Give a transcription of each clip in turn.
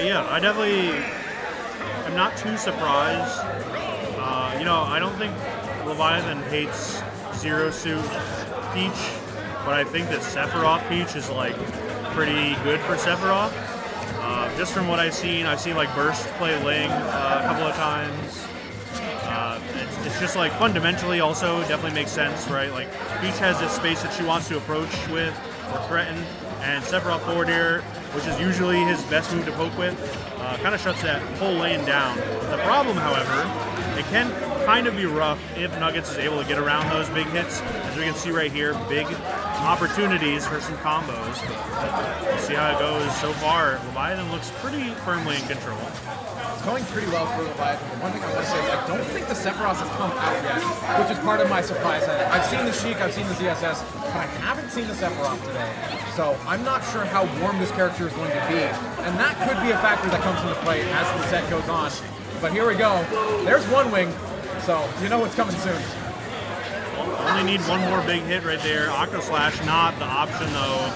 Yeah, I definitely am not too surprised. You know, I don't think Leviathan hates Zero Suit Peach, but I think that Sephiroth Peach is like pretty good for Sephiroth. Just from what I've seen like Burst play Ling a couple of times. It's just like fundamentally also definitely makes sense, right? Like Peach has this space that she wants to approach with or threaten, and Sephiroth forward air, which is usually his best move to poke with, kind of shuts that whole lane down. The problem, however, it can kind of be rough if Nuggetz is able to get around those big hits. As we can see right here, big opportunities for some combos. But we'll see how it goes so far. Leviathan looks pretty firmly in control. It's going pretty well for Leviathan. One thing I want to say is I don't think the Sephiroth has come out yet, which is part of my surprise. I've seen the Sheik, I've seen the ZSS, but I haven't seen the Sephiroth today. So I'm not sure how warm this character is going to be. And that could be a factor that comes into play as the set goes on. But here we go. There's one wing, so you know what's coming soon. Only need one more big hit right there. Octo Slash, not the option though.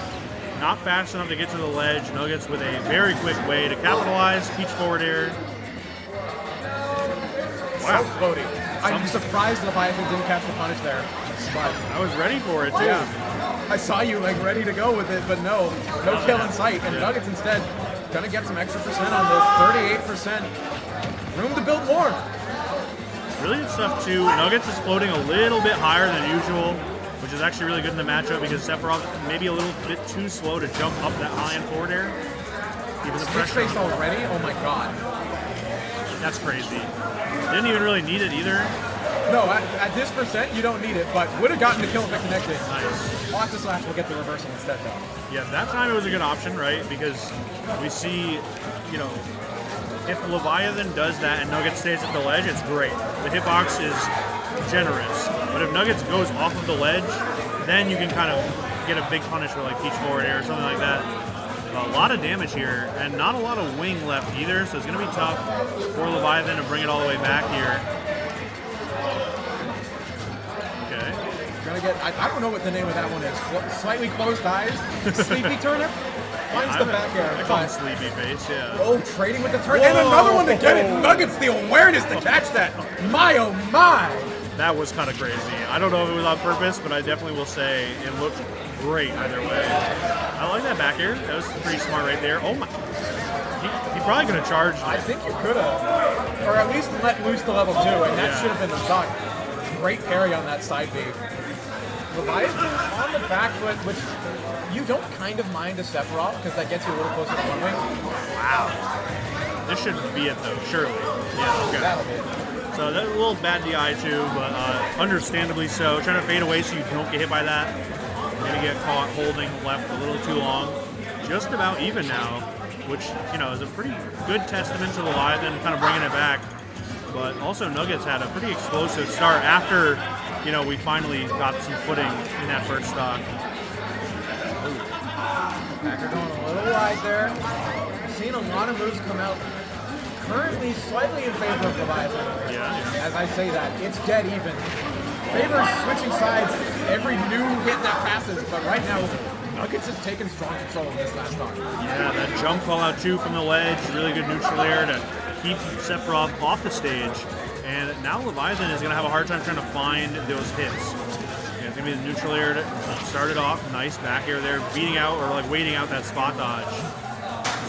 Not fast enough to get to the ledge. Nuggetz with a very quick way to capitalize. Peach forward air. Wow. So floaty. I'm surprised Leviathan didn't catch the punish there. But I was ready for it too. Yeah. I saw you like ready to go with it, but no kill in sight. And Nuggetz instead gonna get some extra percent on this. 38%. Room to build more. Really good stuff too. Nuggetz is floating a little bit higher than usual, which is actually really good in the matchup because Sephiroth maybe a little bit too slow to jump up that high in forward air. Even the Switch face already? Oh my god. That's crazy. Didn't even really need it either. No, at this percent, you don't need it, but would have gotten the kill if it connected. Nice. Octo Slash will get the reversal instead, though. Yeah, that time it was a good option, right? Because we see, you know, if Leviathan does that and Nuggetz stays at the ledge, it's great. The hitbox is generous. But if Nuggetz goes off of the ledge, then you can kind of get a big punish with like Peach forward air or something like that. A lot of damage here, and not a lot of wing left either, so it's going to be tough for Leviathan to bring it all the way back here. Okay. Gonna get, I don't know what the name of that one is. Slightly closed eyes, sleepy turnip. Finds the back air. I call him sleepy face, yeah. Oh, trading with the turn, and another one to get it. Nuggetz, the awareness to catch that. My, oh my. That was kind of crazy. I don't know if it was on purpose, but I definitely will say it looked great either way. I like that back air. That was pretty smart right there. Oh my. He probably could have charged it. I think you could have. Or at least let loose the level 2, and that should have been the stock. Great parry on that side B. Leviathan on the back foot, which you don't kind of mind a Sephiroth because that gets you a little closer to one wing. Wow. This should be it though, surely. Yeah, okay. That'll be it. So that's a little bad DI too, but understandably so. Trying to fade away so you don't get hit by that. Maybe get caught holding left a little too long. Just about even now, which, you know, is a pretty good testament to Leviathan kind of bringing it back. But also Nuggetz had a pretty explosive start after, you know, we finally got some footing in that first stock. Backer going a little wide there. We've seen a lot of moves come out currently slightly in favor of Leviathan. Yeah. As I say that, it's dead even. Favors switching sides every new hit that passes, but right now, Nuggetz has taken strong control in this last stock. Yeah, that jump call out too from the ledge, really good neutral air to keep Sephiroth off the stage. And now Leviathan is going to have a hard time trying to find those hits. Yeah, it's going to be the neutral air to start it off. Nice back air there, beating out or like waiting out that spot dodge.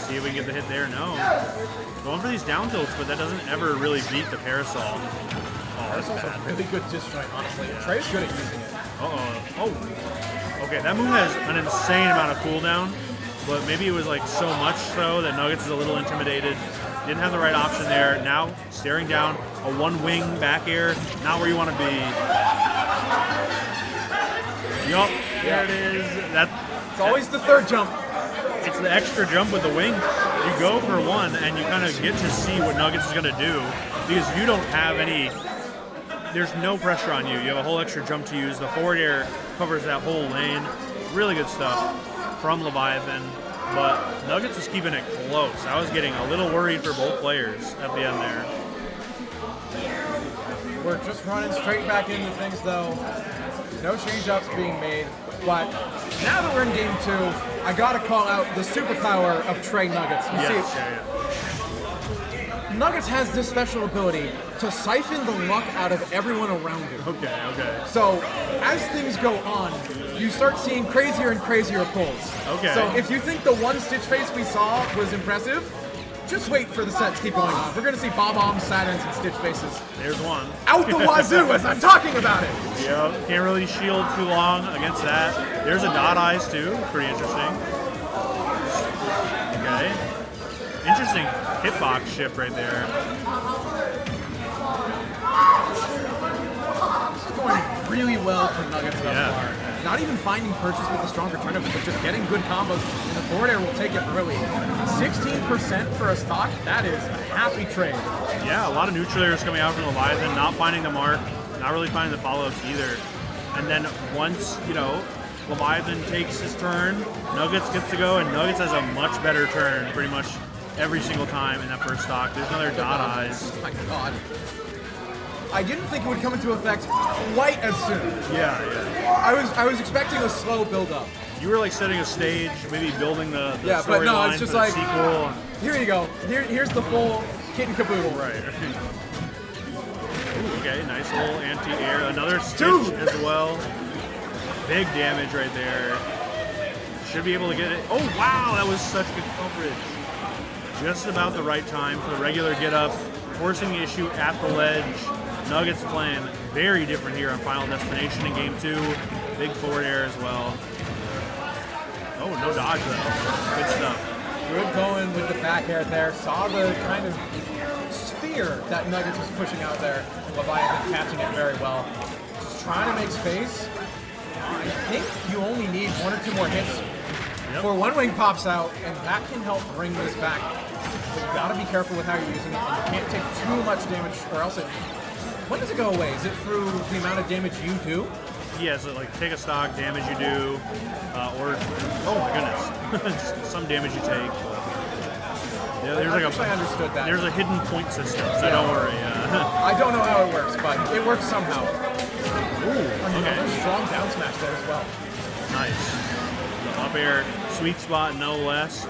See if we can get the hit there. No. Going for these down tilts, but that doesn't ever really beat the parasol. Oh, Parasol's a really good disjoint, honestly. Yeah. Trey's good at using it. Uh-oh. Oh. Okay, that move has an insane amount of cooldown, but maybe it was like so much so that Nuggetz is a little intimidated. Didn't have the right option there. Now, staring down, a one-wing back air, not where you want to be. Yup, there it is. It's always the third jump. It's the extra jump with the wing. You go for one, and you kind of get to see what Nuggetz is going to do, because you don't have any, there's no pressure on you. You have a whole extra jump to use. The forward air covers that whole lane. Really good stuff from Leviathan. But Nuggetz is keeping it close. I was getting a little worried for both players at the end there. We're just running straight back into things, though. No change-ups being made. But now that we're in game 2, I gotta call out the superpower of Trey Nuggetz. You see, Nuggetz has this special ability to siphon the luck out of everyone around him. Okay. So, as things go on, you start seeing crazier and crazier pulls. Okay. So, if you think the one Stitch face we saw was impressive, just wait for the set to keep going on. We're going to see Bob-ombs, Saturns, and Stitch faces. There's one. Out the wazoo as I'm talking about it! Yep, can't really shield too long against that. There's a dot eyes too, pretty interesting. Okay. Interesting hitbox shift right there. This is going really well for Nuggetz thus far. Not even finding purchase with the stronger tournament, but just getting good combos, and the forward air will take it early. 16% for a stock, that is a happy trade. Yeah, a lot of neutral airs coming out from Leviathan, not finding the mark, not really finding the follow-ups either. And then once, Leviathan takes his turn, Nuggetz gets to go, and Nuggetz has a much better turn pretty much every single time in that first stock. There's another dot eyes. Oh my god. I didn't think it would come into effect quite as soon. Yeah. I was expecting a slow build-up. You were like setting a stage, maybe building the yeah, but no, it's just for the like sequel. Here you go. Here's the full kit and caboodle. Right. Ooh, okay, nice little anti-air. Another Stitch as well. Big damage right there. Should be able to get it. Oh wow, that was such good coverage. Just about the right time for the regular get up, forcing the issue at the ledge. Nuggetz playing very different here on Final Destination in game 2. Big forward air as well. Oh, no dodge though. Good stuff. Good going with the back air there. Saw the kind of sphere that Nuggetz was pushing out there. And Leviathan catching it very well. Just trying to make space. I think you only need 1 or 2 more hits before one wing pops out, and that can help bring this back. But you gotta be careful with how you're using it, and you can't take too much damage, or else it... When does it go away? Is it through the amount of damage you do? Yeah, so like take a stock, damage you do, or oh my goodness, some damage you take. Yeah, there's like I understood that. There's a hidden point system, so don't worry. I don't know how it works, but it works somehow. Ooh, okay. Another strong down smash there as well. Nice. The up air, sweet spot, no less.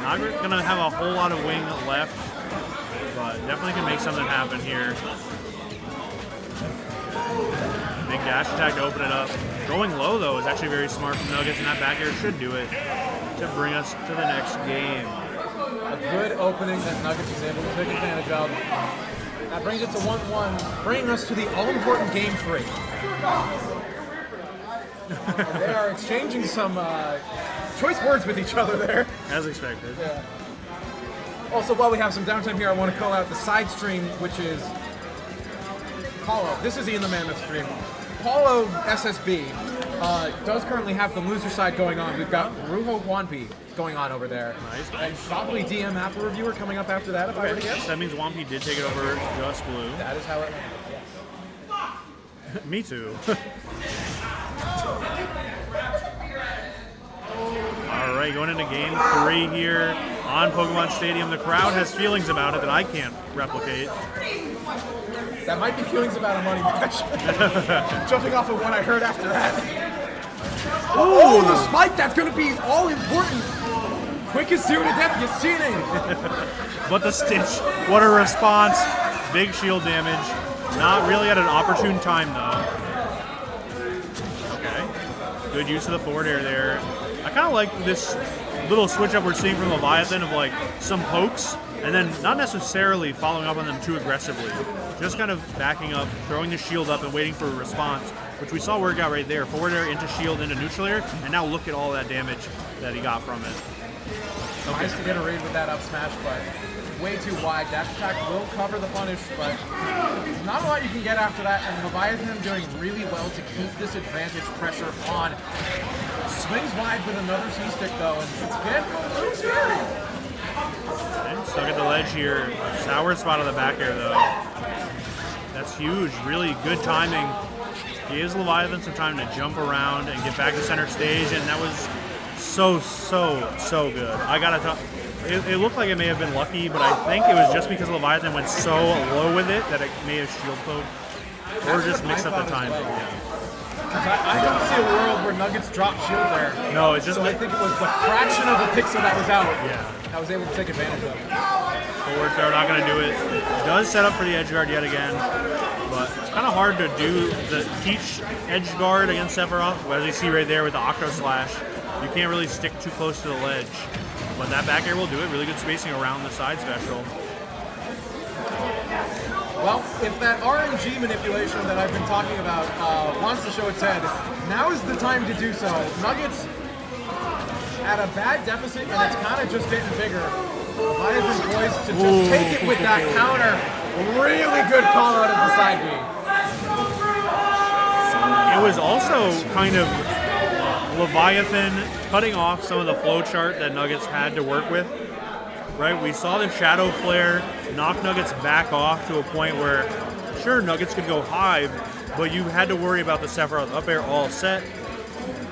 Not gonna have a whole lot of wing left, but definitely can make something happen here. Big dash attack to open it up. Going low, though, is actually very smart from Nuggetz, and that back air should do it to bring us to the next game. A good opening that Nuggetz was able to take advantage of. That brings it to 1-1, bringing us to the all-important game 3. They are exchanging some choice words with each other there. As expected. Yeah. Also, while we have some downtime here, I want to call out the side stream, which is Paulo. This is Ian the Mammoth stream. Paulo SSB does currently have the loser side going on. We've got Ruho Wanpi going on over there. Nice. And probably DM Apple Reviewer coming up after that, if I were to guess. That means Wampy did take it over just blue. That is how it went. Me too. Alright, going into game 3 here on Pokemon Stadium. The crowd has feelings about it that I can't replicate. That might be feelings about a money match. Jumping off of what I heard after that. Oh, the spike! That's going to be all important. Quickest 0 to death you've seen it. But the Stitch, what a response. Big shield damage. Not really at an opportune time, though. Okay. Good use of the forward air there. I kind of like this little switch up we're seeing from Leviathan of like some pokes and then not necessarily following up on them too aggressively. Just kind of backing up, throwing the shield up and waiting for a response, which we saw work out right there. Forward air into shield into neutral air, and now look at all that damage that he got from it. Okay. Nice to get a read with that up smash, but way too wide. Dash attack will cover the punish, but not a lot you can get after that, and Leviathan doing really well to keep this advantage pressure on. Swings wide with another C-stick though, and it's getting a little scary. Okay, stuck at the ledge here. Sour spot on the back air though. That's huge. Really good timing. Gives Leviathan some time to jump around and get back to center stage, and that was so good. I gotta tell, it looked like it may have been lucky, but I think it was just because Leviathan went so low with it that it may have shield poked, or just mixed up the timing. Yeah. I don't see a world where Nuggetz dropped shield there. No, it's just So I think it was the fraction of a pixel that was out. Yeah. I was able to take advantage of it. Forward throw, not going to do it. Does set up for the edge guard yet again, but it's kind of hard to do the teach edge guard against Sephiroth. As you see right there with the Octo Slash, you can't really stick too close to the ledge. But that back air will do it. Really good spacing around the side special. Well, if that RNG manipulation that I've been talking about wants to show its head, now is the time to do so. Nuggetz at a bad deficit, and it's kind of just getting bigger. Leviathan poised to just take it with that counter. Really good call out of the side B. It was also kind of Leviathan cutting off some of the flow chart that Nuggetz had to work with. Right, we saw the Shadow Flare knock Nuggetz back off to a point where, sure, Nuggetz could go high, but you had to worry about the Sephiroth up air all set.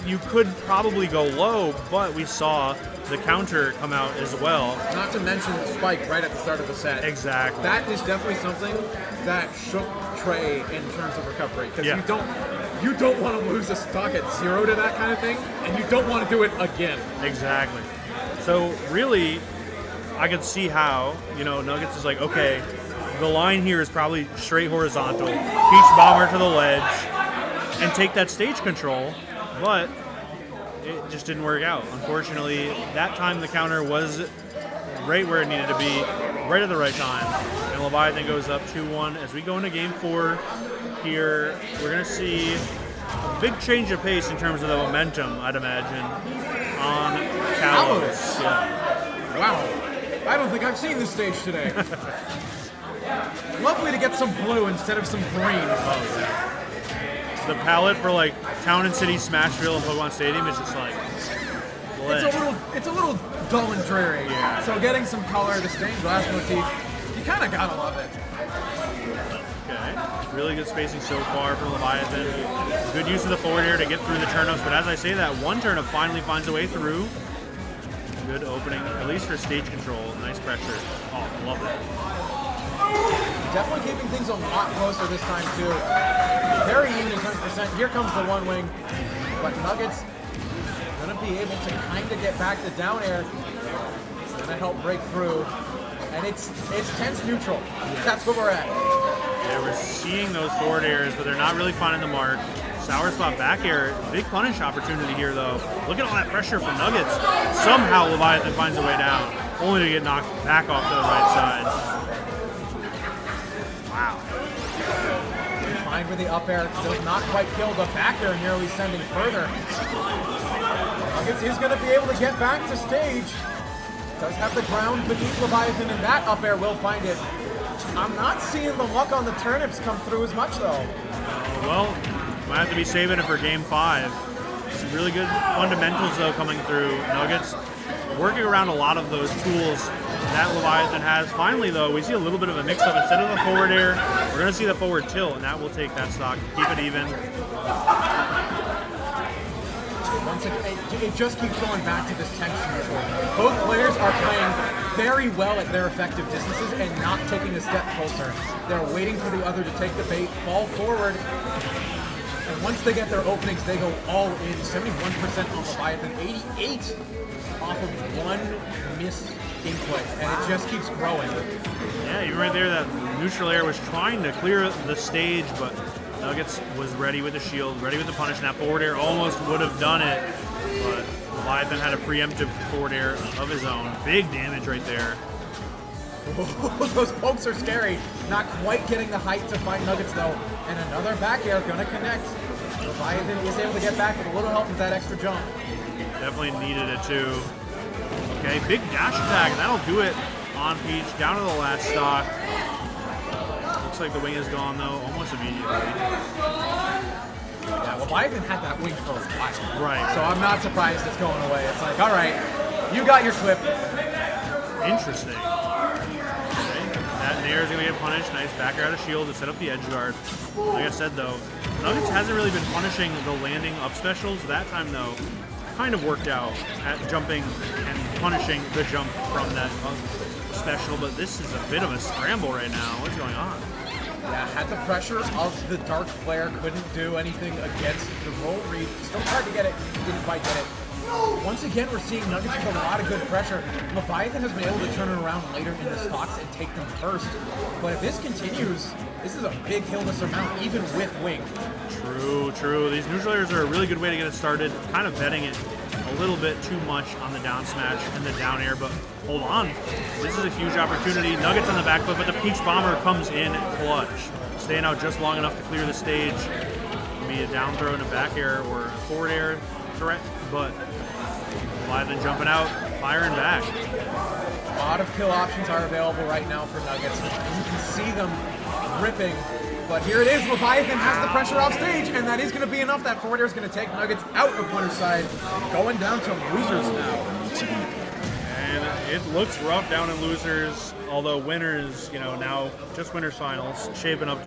You could probably go low, but we saw the counter come out as well. Not to mention the spike right at the start of the set. Exactly. That is definitely something that shook Trey in terms of recovery, because you don't want to lose a stock at 0 to that kind of thing, and you don't want to do it again. Exactly. So really, I could see how, Nuggetz is like, okay, the line here is probably straight horizontal, Peach Bomber to the ledge, and take that stage control, but it just didn't work out. Unfortunately, that time the counter was right where it needed to be, right at the right time, and Leviathan goes up 2-1. As we go into game 4 here, we're going to see a big change of pace in terms of the momentum, I'd imagine, on Kalos. Yeah. Wow. I don't think I've seen this stage today. Lovely to get some blue instead of some green. Oh, yeah. The palette for like Town and City Smashville and Pokemon Stadium is just like it's a little dull and dreary. Yeah. So getting some color, the stained glass motif, you kind of gotta love it. Okay. Really good spacing so far from Leviathan. Good use of the forward air to get through the turnips, but as I say that, one turnip finally finds a way through. Good opening, at least for stage control. Nice pressure. Oh, love it. Definitely keeping things a lot closer this time, too. Very even in terms of percent. Here comes the one wing. But Nuggetz going to be able to kind of get back to down air. Going to help break through. And it's tense neutral. That's where we're at. Yeah, we're seeing those forward airs, but they're not really finding the mark. Sour spot back air. Big punish opportunity here, though. Look at all that pressure from Nuggetz. Somehow Leviathan finds a way down, only to get knocked back off to the right side. Wow. Fine with the up air. Does not quite kill the back air, nearly sending further. Nuggetz is going to be able to get back to stage. Does have the ground beneath Leviathan, and that up air will find it. I'm not seeing the luck on the turnips come through as much, though. Well, might have to be saving it for game 5. Some really good fundamentals, though, coming through. Nuggetz working around a lot of those tools that Leviathan has. Finally, though, we see a little bit of a mix-up. Instead of the forward air, we're going to see the forward tilt, and that will take that stock. Keep it even. Once it just keeps going back to this tension. Both players are playing very well at their effective distances and not taking a step closer. They're waiting for the other to take the bait, fall forward, and once they get their openings, they go all in. 71% off Leviathan, 88 off of one missed input, and it just keeps growing. Yeah, even right there, that neutral air was trying to clear the stage, but Nuggetz was ready with the shield, ready with the punish, and that forward air almost would have done it, but Leviathan had a preemptive forward air of his own. Big damage right there. Those pokes are scary. Not quite getting the height to find Nuggetz, though. And another back air going to connect. Leviathan is able to get back with a little help with that extra jump. Definitely needed it, too. Okay, big dash attack, and that'll do it on Peach. Down to the last stock. Looks like the wing is gone, though, almost immediately. Yeah, Leviathan had that wing for a while. Right. So I'm not surprised it's going away. It's like, all right, you got your clip. Interesting. Okay. That Nair is going to get punished. Nice back air out of shield to set up the edge guard. Like I said, though, Nuggetz hasn't really been punishing the landing up specials. That time, though, kind of worked out at jumping and punishing the jump from that special, but this is a bit of a scramble right now. What's going on? Yeah, had the pressure of the Dark Flare, couldn't do anything against the roll read. Still tried to get it, didn't quite get it. Once again, we're seeing Nuggetz with a lot of good pressure. Leviathan has been able to turn it around later in the stocks and take them first. But if this continues, this is a big hill to surmount, even with Wing. True, true. These neutral airs are a really good way to get it started. Kind of betting it a little bit too much on the down smash and the down air, but hold on. This is a huge opportunity. Nuggetz on the back foot, but the Peach Bomber comes in clutch. Staying out just long enough to clear the stage. Be a down throw and a back air or a forward air threat, but Leviathan jumping out, firing back. A lot of kill options are available right now for Nuggetz. You can see them ripping. But here it is, Leviathan has the pressure off stage, and that is going to be enough. That forward air is going to take Nuggetz out of winner's side, going down to losers now. And it looks rough down in losers, although winners, you know, now just winners finals, shaping up